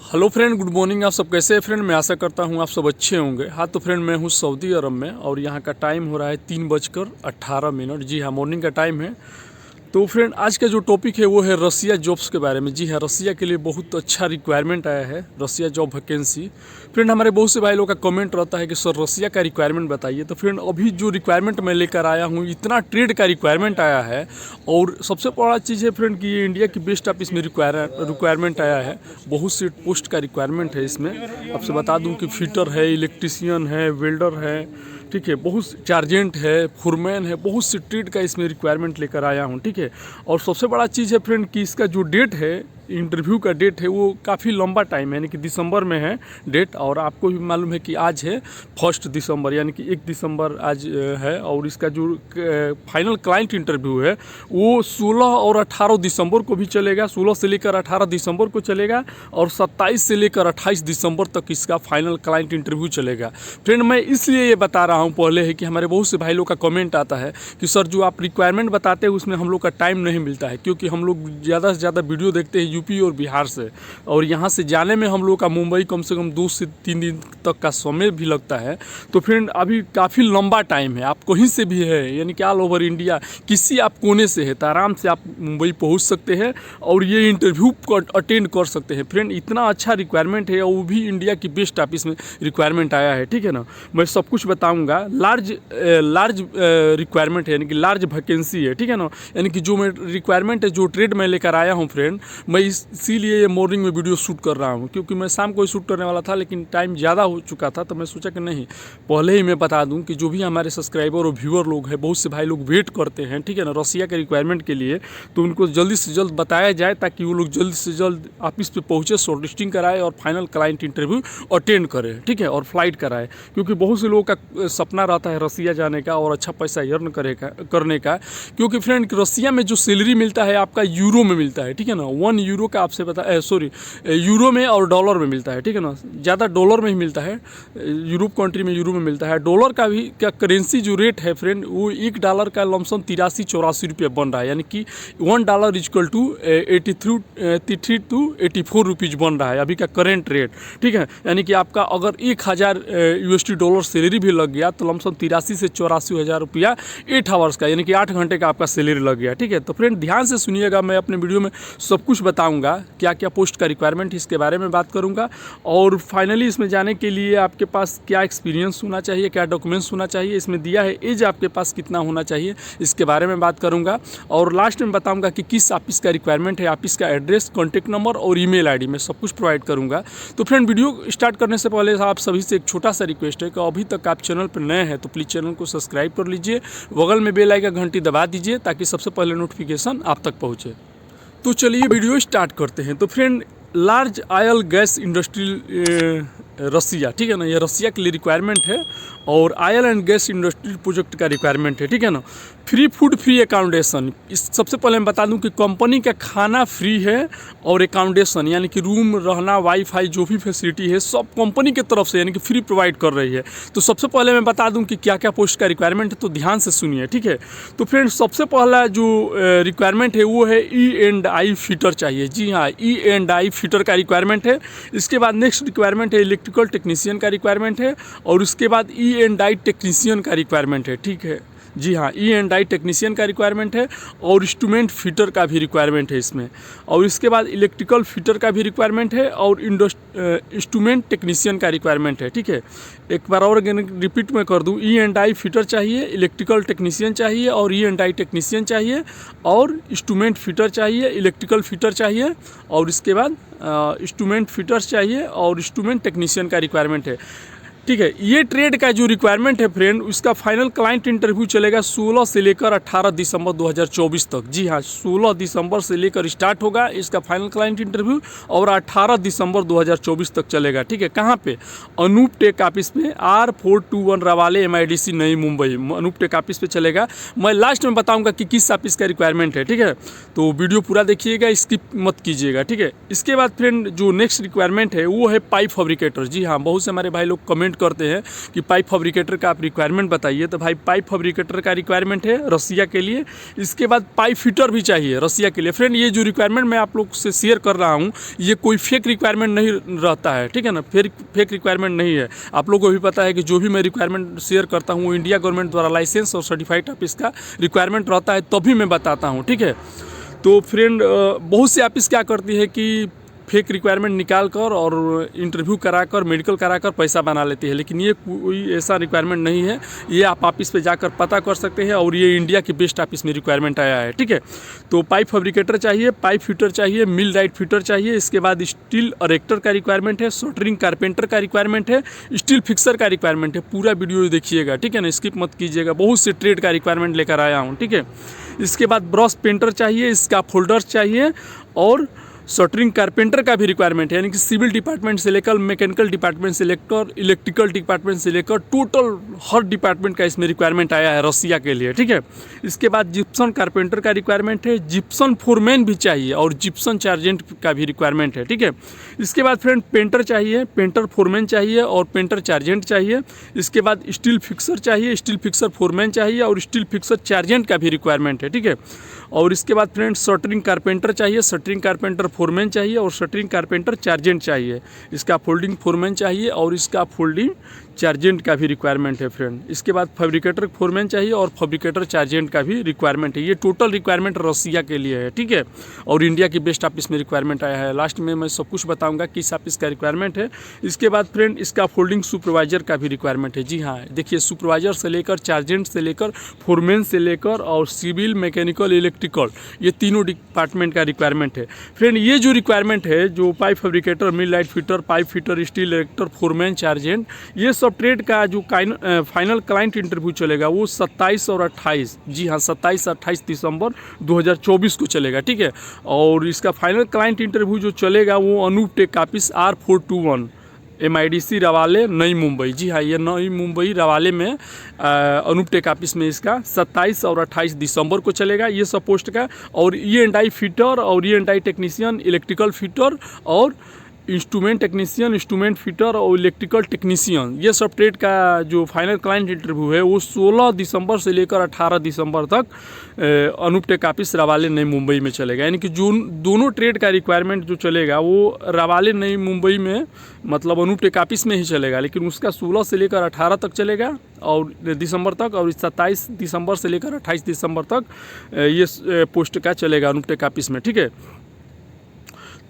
Hello friend, good morning. आप सब कैसे हैं फ्रेंड? मैं आशा करता हूं आप सब अच्छे होंगे। हाँ तो फ्रेंड, मैं हूं सऊदी अरब में और यहां का टाइम हो रहा है 3:18। जी हाँ, मॉर्निंग का टाइम है। तो फ्रेंड, आज का जो टॉपिक है वो है रसिया जॉब्स के बारे में। जी हाँ, रसिया के लिए बहुत अच्छा रिक्वायरमेंट आया है, रसिया जॉब वैकेंसी। फ्रेंड, हमारे बहुत से भाई लोग का कमेंट रहता है कि सर रसिया का रिक्वायरमेंट बताइए। तो फ्रेंड, अभी जो रिक्वायरमेंट मैं लेकर आया हूँ, इतना ट्रेड का रिक्वायरमेंट आया है। और सबसे बड़ा चीज़ है फ्रेंड कि ये इंडिया की बेस्ट ऑफिस में रिक्वायरमेंट आया है। बहुत से पोस्ट का रिक्वायरमेंट है इसमें। आपसे बता दूं कि फिटर है, इलेक्ट्रीशियन है, वेल्डर है, ठीक है, बहुत चार्जेंट है, फुरमैन है, बहुत से ट्रेड का इसमें रिक्वायरमेंट लेकर आया हूँ। ठीक है, और सबसे बड़ा चीज़ है फ्रेंड कि इसका जो डेट है, इंटरव्यू का डेट है, वो काफ़ी लंबा टाइम है, यानी कि दिसंबर में है डेट। और आपको भी मालूम है कि आज है 1 दिसंबर, यानी कि 1 दिसंबर आज है। और इसका जो फाइनल क्लाइंट इंटरव्यू है वो 16 और 18 दिसंबर को भी चलेगा। 16 से लेकर 18 दिसंबर को चलेगा और 27 से लेकर 28 दिसंबर तक इसका फाइनल क्लाइंट इंटरव्यू चलेगा। फ्रेंड, मैं इसलिए ये बता रहा हूँ पहले है कि हमारे बहुत से भाई लोग का कमेंट आता है कि सर जो आप रिक्वायरमेंट बताते हैं उसमें हम लोग का टाइम नहीं मिलता है, क्योंकि हम लोग ज़्यादा से ज़्यादा वीडियो देखते हैं यूपी और बिहार से, और यहाँ से जाने में हम लोग का मुंबई कम से कम 2 से 3 दिन तक का समय भी लगता है। तो फ्रेंड, अभी काफ़ी लंबा टाइम है, आप कहीं से भी है, यानी कि ऑल ओवर इंडिया किसी आप कोने से है तो आराम से आप मुंबई पहुँच सकते हैं और ये इंटरव्यू अटेंड कर सकते हैं। फ्रेंड, इतना अच्छा रिक्वायरमेंट है और वो भी इंडिया की बेस्ट ऑफिस में रिक्वायरमेंट आया है। ठीक है ना, मैं सब कुछ बताऊँगा। लार्ज रिक्वायरमेंट है, यानी कि लार्ज वैकेंसी है। ठीक है ना, यानी कि जो मैं रिक्वायरमेंट है, जो ट्रेड मैं लेकर आया हूँ फ्रेंड, मैं इसीलिए ये मॉर्निंग में वीडियो शूट कर रहा हूँ, क्योंकि मैं शाम को ही शूट करने वाला था लेकिन टाइम ज़्यादा हो चुका था। तो मैं सोचा कि नहीं, पहले ही मैं बता दूँ कि जो भी हमारे सब्सक्राइबर और व्यूअर लोग हैं, बहुत से भाई लोग वेट करते हैं, ठीक है ना, रसिया के रिक्वायरमेंट के लिए, तो उनको जल्दी से जल्द बताया जाए ताकि वो लोग जल्द से जल्द ऑफिस पे पहुँचे, शॉर्ट लिस्टिंग कराए और फाइनल क्लाइंट इंटरव्यू अटेंड करें। ठीक है, और फ्लाइट कराए, क्योंकि बहुत से लोगों का सपना रहता है रसिया जाने का और अच्छा पैसा अर्न करने का। क्योंकि फ्रेंड, रसिया में जो सैलरी मिलता है आपका यूरो में मिलता है। ठीक है ना, 1 यूरो का आपसे यूरो में और डॉलर में मिलता है। ठीक है ना, ज़्यादा डॉलर में ही मिलता है, यूरोप कंट्री में यूरो में मिलता है। डॉलर का भी क्या करेंसी जो रेट है फ्रेंड, वो $1 का लमसम 83-84 रुपये बन रहा है, यानी कि $1 इक्वल टू 83 to 84 रुपीज़ बन रहा है अभी का करेंट रेट। ठीक है, यानी कि आपका अगर 1000 USD डॉलर सैलरी भी लग गया तो लमसम 83 से 84 हज़ार रुपया 8 आवर्स का, यानी कि 8 घंटे का आपका सैलरी लग गया। ठीक है, तो फ्रेंड ध्यान से सुनिएगा, मैं अपने वीडियो में सब कुछ बताऊंगा, क्या क्या पोस्ट का रिक्वायरमेंट है इसके बारे में बात करूंगा। और फाइनली इसमें जाने के लिए आपके पास क्या एक्सपीरियंस होना चाहिए, क्या डॉक्यूमेंट्स होना चाहिए, इसमें दिया है एज आपके पास कितना होना चाहिए, इसके बारे में बात करूंगा। और लास्ट में बताऊंगा कि किस ऑफिस का रिक्वायरमेंट है, ऑफिस का एड्रेस, कॉन्टैक्ट नंबर और ईमेल आईडी में सब कुछ प्रोवाइड करूंगा। तो फ्रेंड, वीडियो स्टार्ट करने से पहले आप सभी से एक छोटा सा रिक्वेस्ट है कि अभी तक आप चैनल पर नए हैं तो प्लीज़ चैनल को सब्सक्राइब कर लीजिए, बगल में बेल आइकन घंटी दबा दीजिए ताकि सबसे पहले नोटिफिकेशन आप तक पहुँचे। तो चलिए वीडियो स्टार्ट करते हैं। तो friend, large oil gas industry Russia, ठीक है ना, ये रसिया के लिए रिक्वायरमेंट है और oil and gas industry project का रिक्वायरमेंट है। ठीक है ना, फ्री फूड, फ्री अकाउंडेशन। इस सबसे पहले मैं बता दूं कि कंपनी का खाना फ्री है और अकाउंडेशन यानी कि रूम रहना, वाईफाई, जो भी फैसिलिटी है सब कंपनी की तरफ से यानी कि फ्री प्रोवाइड कर रही है। तो सबसे पहले मैं बता दूं कि क्या क्या पोस्ट का रिक्वायरमेंट है, तो ध्यान से सुनिए। ठीक है, तो फ्रेंड्स, सबसे पहला जो रिक्वायरमेंट है वो है E&I फिटर चाहिए। जी हाँ, E&I फिटर का रिक्वायरमेंट है। इसके बाद नेक्स्ट रिक्वायरमेंट है इलेक्ट्रिकल टेक्नीशियन का रिक्वायरमेंट है और उसके बाद E&I टेक्नीशियन का रिक्वायरमेंट है। ठीक है, जी हाँ, E&I टेक्नीशियन का रिक्वायरमेंट है और इंस्ट्रूमेंट फिटर का भी रिक्वायरमेंट है इसमें। और इसके बाद इलेक्ट्रिकल फिटर का भी रिक्वायरमेंट है और इंस्ट्रूमेंट टेक्नीशियन का रिक्वायरमेंट है। ठीक है, एक बार और रिपीट में कर दूँ, E&I फिटर चाहिए, इलेक्ट्रिकल टेक्नीशियन चाहिए और E&I टेक्नीशियन चाहिए और इंस्ट्रूमेंट फिटर चाहिए, इलेक्ट्रिकल फिटर चाहिए और इसके बाद इंस्ट्रूमेंट फिटर्स चाहिए और इंस्ट्रूमेंट टेक्नीशियन का रिक्वायरमेंट है। ठीक है, ये ट्रेड का जो रिक्वायरमेंट है फ्रेंड, उसका फाइनल क्लाइंट इंटरव्यू चलेगा 16 से लेकर 18 दिसंबर 2024 तक। जी हाँ, 16 दिसंबर से लेकर स्टार्ट होगा इसका फाइनल क्लाइंट इंटरव्यू और 18 दिसंबर 2024 तक चलेगा। ठीक है, कहाँ पे? अनूप टेक ऑफिस में, R421 रवाले MIDC नई मुंबई, अनूप टेक ऑफिस पे चलेगा। मैं लास्ट में बताऊँगा कि किस ऑफिस का रिक्वायरमेंट है। ठीक है, तो वीडियो पूरा देखिएगा, स्किप मत कीजिएगा। ठीक है, इसके बाद फ्रेंड जो नेक्स्ट रिक्वायरमेंट है वो है पाइप फैब्रिकेटर। जी हाँ, बहुत से हमारे भाई लोग कमेंट कमेंट करते हैं कि पाइप फैब्रिकेटर का आप रिक्वायरमेंट बताइए, तो भाई पाइप फैब्रिकेटर का रिक्वायरमेंट है रसिया के लिए। इसके बाद पाइप फिटर भी चाहिए रसिया के लिए। फ्रेंड ये जो रिक्वायरमेंट मैं आप लोग से शेयर कर रहा हूँ ये कोई फेक रिक्वायरमेंट नहीं रहता है, ठीक है ना, फेक रिक्वायरमेंट नहीं है। आप लोगों को भी पता है कि जो भी मैं रिक्वायरमेंट शेयर करता हूँ वो इंडिया गवर्नमेंट द्वारा लाइसेंस और सर्टिफाइड ऑफिस का रिक्वायरमेंट रहता है, तभी मैं बताता हूँ, ठीक है। तो फ्रेंड बहुत से ऑफिस क्या करती है कि फेक रिक्वायरमेंट निकाल कर और इंटरव्यू कराकर मेडिकल कराकर पैसा बना लेती है, लेकिन ये कोई ऐसा रिक्वायरमेंट नहीं है। ये आप ऑफिस पे जाकर पता कर सकते हैं और ये इंडिया की बेस्ट ऑफिस में रिक्वायरमेंट आया है, ठीक है। तो पाइप फैब्रिकेटर चाहिए, पाइप फिटर चाहिए, मिल राइट फिटर चाहिए। इसके बाद स्टील इरेक्टर का रिक्वायरमेंट है, सोल्डरिंग कारपेंटर का रिक्वायरमेंट है, स्टील फिक्सर का रिक्वायरमेंट है। पूरा वीडियो देखिएगा, ठीक है ना, स्किप मत कीजिएगा। बहुत से ट्रेड का रिक्वायरमेंट लेकर आया हूँ, ठीक है। इसके बाद ब्रश पेंटर चाहिए, इसका फोल्डर्स चाहिए और सोल्डरिंग कारपेंटर का भी रिक्वायरमेंट है, यानी कि सिविल डिपार्टमेंट से लेकर मैकेनिकल डिपार्टमेंट से लेकर इलेक्ट्रिकल डिपार्टमेंट से लेकर टोटल हर डिपार्टमेंट का इसमें रिक्वायरमेंट आया है रसिया के लिए, ठीक है। इसके बाद जिप्सन कारपेंटर का रिक्वायरमेंट है, जिप्सन फोरमैन भी चाहिए और जिप्सन चार्जेंट का भी रिक्वायरमेंट है, ठीक है। इसके बाद फ्रेंड पेंटर चाहिए, पेंटर फोरमैन चाहिए और पेंटर चार्जेंट चाहिए। इसके बाद स्टील फिक्सर चाहिए, स्टील फिक्सर फोरमैन चाहिए और स्टील फिक्सर चार्जेंट का भी रिक्वायरमेंट है, ठीक है। और इसके बाद फ्रेंड शटरिंग कारपेंटर चाहिए, शटरिंग कारपेंटर फोरमैन चाहिए और शटरिंग कारपेंटर चार्जेंट चाहिए। इसका फोल्डिंग फोरमैन चाहिए और इसका फोल्डिंग चार्जेंट का भी रिक्वायरमेंट है फ्रेंड। इसके बाद फैब्रिकेटर फोरमैन चाहिए और फैब्रिकेटर चार्जेंट का भी रिक्वायरमेंट है। ये टोटल रिक्वायरमेंट रसिया के लिए है, ठीक है। और इंडिया की बेस्ट ऑफिस में रिक्वायरमेंट आया है। लास्ट में मैं सब कुछ बताऊंगा किस ऑफिस का रिक्वायरमेंट है। इसके बाद फ्रेंड इसका फोल्डिंग सुपरवाइजर का भी रिक्वायरमेंट है। जी हाँ, देखिए सुपरवाइजर से लेकर चार्जेंट से लेकर फोरमैन से लेकर और सिविल मैकेनिकल इलेक्ट्रिकल ये तीनों डिपार्टमेंट का रिक्वायरमेंट है। फ्रेंड ये जो रिक्वायरमेंट है जो pipe fabricator, millwright fitter, pipe fitter, steel erector, foreman, चार्जेंट, ये सब ट्रेड का जो फाइनल क्लाइंट इंटरव्यू चलेगा वो 27 और 28, जी हाँ 27 28 दिसंबर 2024 को चलेगा, ठीक है। और इसका फाइनल क्लाइंट इंटरव्यू जो चलेगा वो Anoop tech office R421 MIDC रवाले नई मुंबई, जी हाँ ये नई मुंबई रवाले में अनूप टेक ऑफिस में इसका 27 और 28 दिसंबर को चलेगा ये सब पोस्ट का। और E&I फिटर और E&I टेक्नीशियन, इलेक्ट्रिकल फिटर और इंस्ट्रूमेंट टेक्नीशियन, इंस्ट्रूमेंट फिटर और इलेक्ट्रिकल टेक्नीशियन, ये सब ट्रेड का जो फाइनल क्लाइंट इंटरव्यू है वो 16 दिसंबर से लेकर 18 दिसंबर तक अनूप टेक ऑफिस रवाले नई मुंबई में चलेगा। यानी कि जो दोनों ट्रेड का रिक्वायरमेंट जो चलेगा वो रवाले नई मुंबई में मतलब अनूप टेक ऑफिस में ही चलेगा, लेकिन उसका 16 से लेकर 18 तक चलेगा और दिसंबर तक, और 27 दिसंबर से लेकर 28 दिसंबर तक ये पोस्ट का चलेगा अनूप टेक ऑफिस में, ठीक है।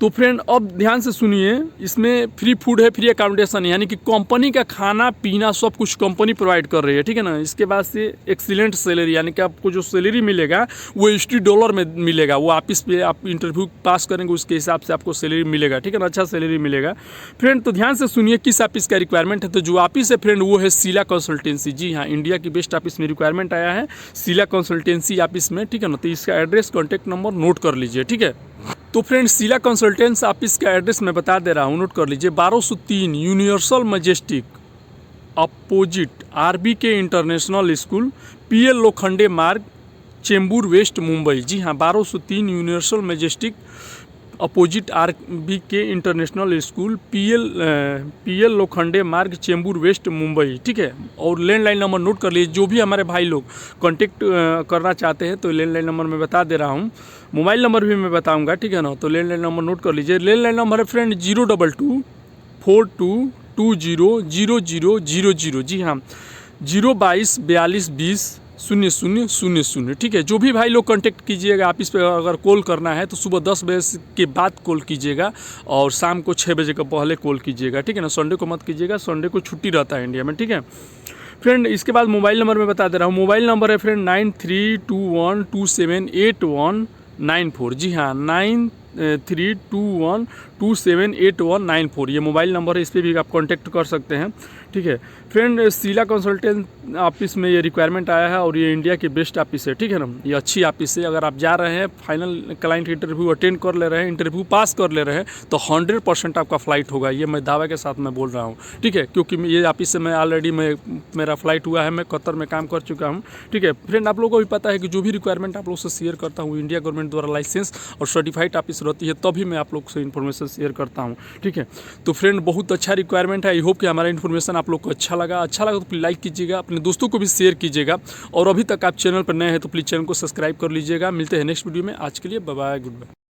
तो फ्रेंड अब ध्यान से सुनिए, इसमें फ्री फूड है, फ्री अकोमोडेशन है, यानी कि कंपनी का खाना पीना सब कुछ कंपनी प्रोवाइड कर रही है, ठीक है ना। इसके बाद से एक्सीलेंट सैलरी, यानी कि आपको जो सैलरी मिलेगा वो $80 में मिलेगा। वो ऑफिस पे आप इंटरव्यू पास करेंगे उसके हिसाब से आपको सैलरी मिलेगा, ठीक है ना, अच्छा सैलरी मिलेगा फ्रेंड। तो ध्यान से सुनिए किस ऑफिस का रिक्वायरमेंट है। तो जो ऑफिस है फ्रेंड वो है शीला कंसल्टेंसी, जी हाँ इंडिया की बेस्ट ऑफिस में रिक्वायरमेंट आया है शीला कंसल्टेंसी ऑफिस में, ठीक है ना। तो इसका एड्रेस कॉन्टैक्ट नंबर नोट कर लीजिए, ठीक है। तो फ्रेंड शीला कंसल्टेंस ऑफिस का एड्रेस मैं बता दे रहा हूँ, नोट कर लीजिए। 1203 universal majestic opposite RBK international school, PL Lokhande मार्ग, चेंबूर वेस्ट मुंबई, जी हाँ 1203 universal majestic opposite RBK international school, PL Lokhande मार्ग, चेंबूर वेस्ट मुंबई, ठीक है। और लैंडलाइन नंबर नोट कर लीजिए। जो भी हमारे भाई लोग कांटेक्ट करना चाहते हैं तो लैंडलाइन नंबर मैं बता दे रहा हूँ, मोबाइल नंबर भी मैं बताऊंगा, ठीक है ना। तो लैंडलाइन नंबर नोट कर लीजिए। लैंडलाइन नंबर है फ्रेंड 02242200000, जी हाँ 02242200000, ठीक है। जो भी भाई लोग कांटेक्ट कीजिएगा ऑफिस पे, अगर कॉल करना है तो सुबह 10 बजे के बाद कॉल कीजिएगा और शाम को 6 बजे के पहले कॉल कीजिएगा, ठीक है ना। संडे को मत कीजिएगा, संडे को छुट्टी रहता है इंडिया में, ठीक है फ्रेंड। इसके बाद मोबाइल नंबर मैं बता दे रहा हूँ। मोबाइल नंबर है फ्रेंड 9321278194, जी हाँ 9321278194, ये मोबाइल नंबर है, इस पर भी आप कांटेक्ट कर सकते हैं, ठीक है फ्रेंड। शीला कंसल्टेंट ऑफिस में ये रिक्वायरमेंट आया है और ये इंडिया की बेस्ट ऑफिस है, ठीक है ना। ये अच्छी ऑफिस है। अगर आप जा रहे हैं फाइनल क्लाइंट इंटरव्यू अटेंड कर ले रहे हैं, इंटरव्यू पास कर ले रहे हैं तो 100% आपका फ़्लाइट होगा, ये मैं दावे के साथ मैं बोल रहा हूँ, ठीक है। क्योंकि ये ऑफिस से मैं ऑलरेडी मेरा फ़्लाइट हुआ है, मैं कतर में काम कर चुका हूँ, ठीक है फ्रेंड। आप लोगों को भी पता है कि जो भी रिक्वायरमेंट आप लोग से शेयर करता हूँ इंडिया गवर्नमेंट द्वारा लाइसेंस और सर्टिफाइड ऑफिस रहती है तभी मैं आप लोग से इन्फॉर्मेशन शेयर करता हूँ, ठीक है। तो फ्रेंड बहुत अच्छा रिक्वायरमेंट है। आई होप कि हमारा इन्फॉर्मेशन आप लोग को अच्छा लगा तो प्लीज़ लाइक कीजिएगा, अपने दोस्तों को भी शेयर कीजिएगा, और अभी तक आप चैनल पर नए हैं तो प्लीज़ चैनल को सब्सक्राइब कर लीजिएगा। मिलते हैं नेक्स्ट वीडियो में। आज के लिए बाय बाय, गुड बाय।